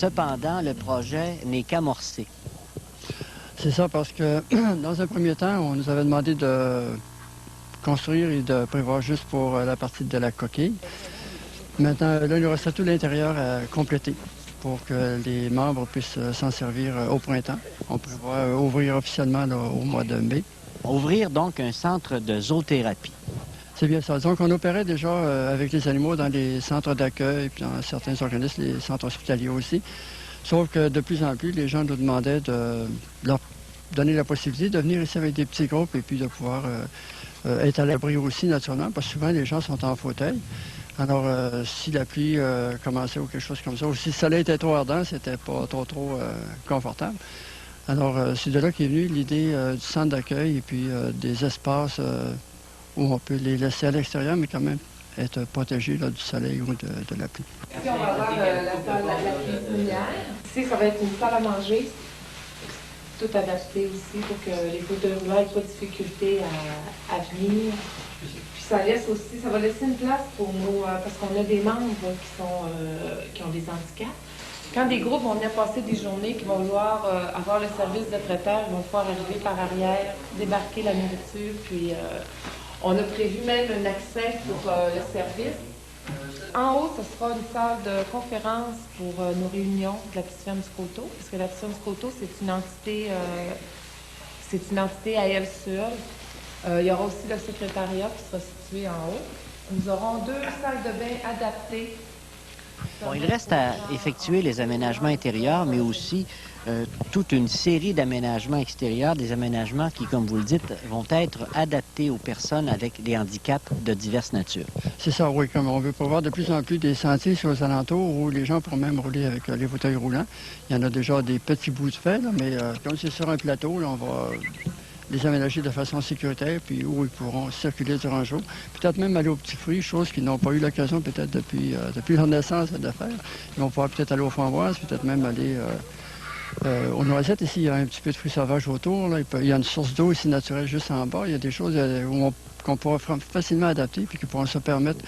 Cependant, le projet n'est qu'amorcé. C'est ça, parce que dans un premier temps, on nous avait demandé de construire et de prévoir juste pour la partie de la coquille. Maintenant, là, il nous reste tout l'intérieur à compléter pour que les membres puissent s'en servir au printemps. On prévoit ouvrir officiellement là, au mois de mai. Ouvrir donc un centre de zoothérapie. C'est bien ça. Donc, on opérait déjà avec les animaux dans les centres d'accueil, puis dans certains organismes, les centres hospitaliers aussi. Sauf que de plus en plus, les gens nous demandaient de leur donner la possibilité de venir ici avec des petits groupes et puis de pouvoir être à l'abri aussi, naturellement, parce que souvent, les gens sont en fauteuil. Alors, si la pluie commençait ou quelque chose comme ça, ou si le soleil était trop ardent, c'était pas trop confortable. Alors, c'est de là qu'est venue l'idée du centre d'accueil et puis des espaces où on peut les laisser à l'extérieur, mais quand même être protégés là, du soleil ou de la pluie. Ici, on va avoir la salle, la cuisinière. Ici, ça va être une salle à manger. Tout adapté aussi pour que les fauteuils roulants n'aient pas de difficulté à venir. Puis ça laisse aussi, ça va laisser une place pour nous, parce qu'on a des membres qui ont des handicaps. Quand des groupes vont venir passer des journées, qui vont vouloir avoir le service de traiteur, ils vont pouvoir arriver par arrière, débarquer la nourriture, puis on a prévu même un accès pour le service. En haut, ce sera une salle de conférence pour nos réunions de la petite ferme Scoto, parce que la petite ferme Scoto, c'est une entité à elle seule. Il y aura aussi le secrétariat qui sera situé en haut. Nous aurons 2 salles de bain adaptées. Bon, il reste à effectuer les aménagements intérieurs, mais aussi toute une série d'aménagements extérieurs, des aménagements qui, comme vous le dites, vont être adaptés aux personnes avec des handicaps de diverses natures. C'est ça, oui. Comme on veut prévoir de plus en plus des sentiers sur les alentours où les gens pourront même rouler avec les fauteuils roulants. Il y en a déjà des petits bouts de fait, là, mais comme c'est sur un plateau, là, on va les aménager de façon sécuritaire, puis où ils pourront circuler durant le jour. Peut-être même aller aux petits fruits, chose qu'ils n'ont pas eu l'occasion peut-être depuis leur naissance de faire. Ils vont pouvoir peut-être aller aux framboises, peut-être même aller aux noisettes. Ici, il y a un petit peu de fruits sauvages autour. Là. Il y a une source d'eau ici naturelle juste en bas. Il y a des choses qu'on pourra facilement adapter puis qui pourront se permettre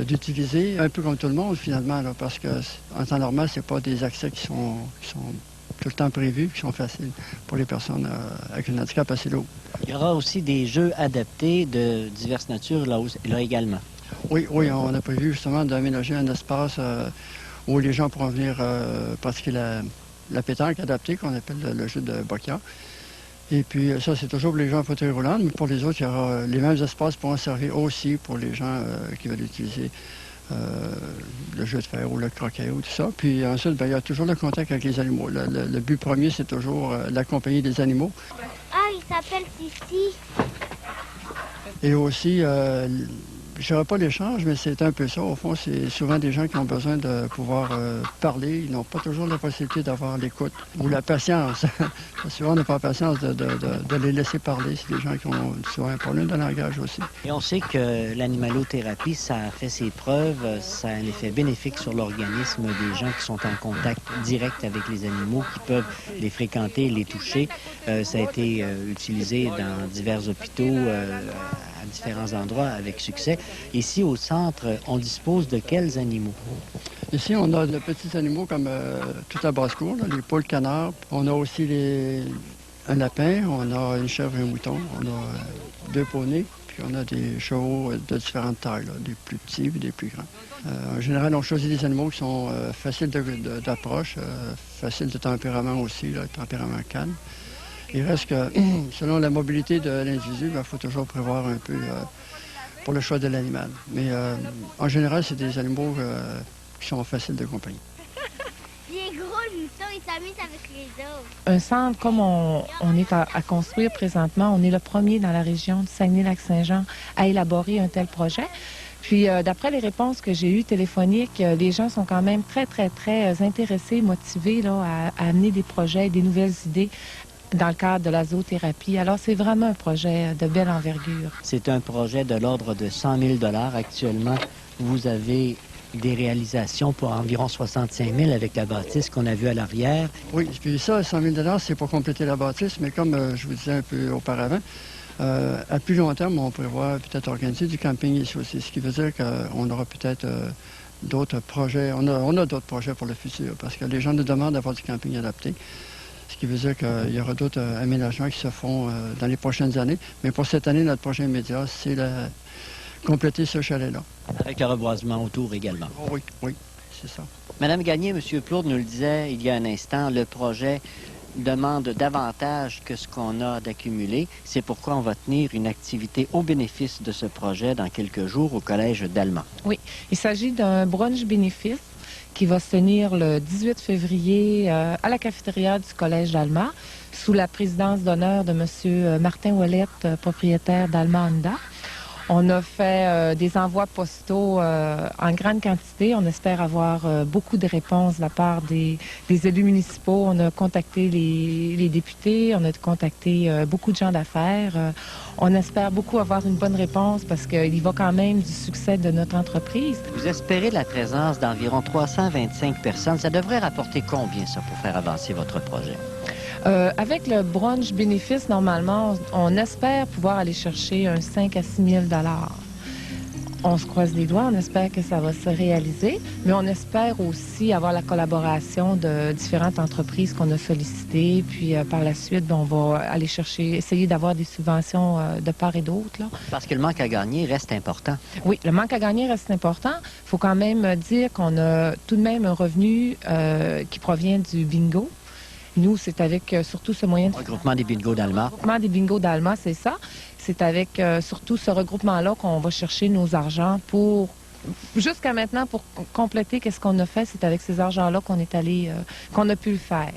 d'utiliser un peu comme tout le monde, finalement, là, parce qu'en temps normal, ce n'est pas des accès qui sont tout le temps prévus, qui sont faciles pour les personnes avec un handicap assez lourd. Il y aura aussi des jeux adaptés de diverses natures là également. Oui, on a prévu justement d'aménager un espace où les gens pourront venir pratiquer la pétanque adaptée, qu'on appelle le jeu de Bokia. Et puis ça, c'est toujours pour les gens en fauteuil roulant, mais pour les autres, il y aura les mêmes espaces pourront servir aussi pour les gens qui veulent utiliser le jeu de fer ou le croquet ou tout ça. Puis ensuite, il y a toujours le contact avec les animaux. Le but premier, c'est toujours la compagnie des animaux. Ah, il s'appelle Fifi. Et aussi, je dirais pas l'échange, mais c'est un peu ça. Au fond, c'est souvent des gens qui ont besoin de pouvoir parler. Ils n'ont pas toujours la possibilité d'avoir l'écoute ou la patience. Souvent, on n'a pas la patience de les laisser parler. C'est des gens qui ont souvent un problème de langage aussi. Et on sait que l'animalothérapie, ça a fait ses preuves. Ça a un effet bénéfique sur l'organisme des gens qui sont en contact direct avec les animaux, qui peuvent les fréquenter, les toucher. Ça a été utilisé dans divers hôpitaux à différents endroits avec succès. Ici, au centre, on dispose de quels animaux? Ici, on a de petits animaux comme toute la basse-cour, les poules, canards. On a aussi un lapin, on a une chèvre et un mouton. On a 2 poneys, puis on a des chevaux de différentes tailles, là, des plus petits et des plus grands. En général, on choisit des animaux qui sont faciles d'approche, faciles de tempérament aussi, là, tempérament calme. Il reste que, selon la mobilité de l'individu, il faut toujours prévoir un peu pour le choix de l'animal. Mais en général, c'est des animaux qui sont faciles de compagnie. Les gros moutons, ils s'amusent avec les autres. Un centre comme on est à construire présentement, on est le premier dans la région de Saguenay-Lac-Saint-Jean à élaborer un tel projet. Puis, d'après les réponses que j'ai eues téléphoniques, les gens sont quand même très, très, très intéressés, motivés là, à amener des projets, des nouvelles idées dans le cadre de la zoothérapie. Alors, c'est vraiment un projet de belle envergure. C'est un projet de l'ordre de 100 000 $ actuellement. Vous avez des réalisations pour environ 65 000 avec la bâtisse qu'on a vue à l'arrière. Oui, puis ça, 100 000 $, c'est pour compléter la bâtisse, mais comme je vous disais un peu auparavant, à plus long terme, on prévoit peut-être organiser du camping ici aussi, ce qui veut dire qu'on aura peut-être d'autres projets. On a d'autres projets pour le futur parce que les gens nous demandent d'avoir du camping adapté. Ce qui veut dire qu'il y aura d'autres aménagements qui se feront dans les prochaines années. Mais pour cette année, notre projet immédiat, c'est compléter ce chalet-là. Avec le reboisement autour également. Oh, oui, oui, c'est ça. Madame Gagné, M. Plourde nous le disait il y a un instant, le projet demande davantage que ce qu'on a d'accumulé. C'est pourquoi on va tenir une activité au bénéfice de ce projet dans quelques jours au Collège d'Allemand. Oui, il s'agit d'un brunch bénéfice qui va se tenir le 18 février à la cafétéria du Collège d'Allemand sous la présidence d'honneur de M. Martin Ouellette, propriétaire d'Allemand Honda. On a fait des envois postaux en grande quantité. On espère avoir beaucoup de réponses de la part des élus municipaux. On a contacté les députés, on a contacté beaucoup de gens d'affaires. On espère beaucoup avoir une bonne réponse parce qu'il y va quand même du succès de notre entreprise. Vous espérez la présence d'environ 325 personnes. Ça devrait rapporter combien, ça, pour faire avancer votre projet? Avec le brunch bénéfice, normalement, on espère pouvoir aller chercher un 5 à 6 000 $. On se croise les doigts, on espère que ça va se réaliser, mais on espère aussi avoir la collaboration de différentes entreprises qu'on a sollicitées, puis par la suite, on va aller chercher, essayer d'avoir des subventions de part et d'autre. Parce que le manque à gagner reste important. Oui, le manque à gagner reste important. Il faut quand même dire qu'on a tout de même un revenu qui provient du bingo. Nous, c'est avec surtout ce moyen de... Regroupement des bingos d'Alma. Regroupement des bingos d'Alma, c'est ça. C'est avec surtout ce regroupement-là qu'on va chercher nos argents pour... Jusqu'à maintenant, pour compléter qu'est-ce qu'on a fait, c'est avec ces argents-là qu'on est allé, qu'on a pu le faire.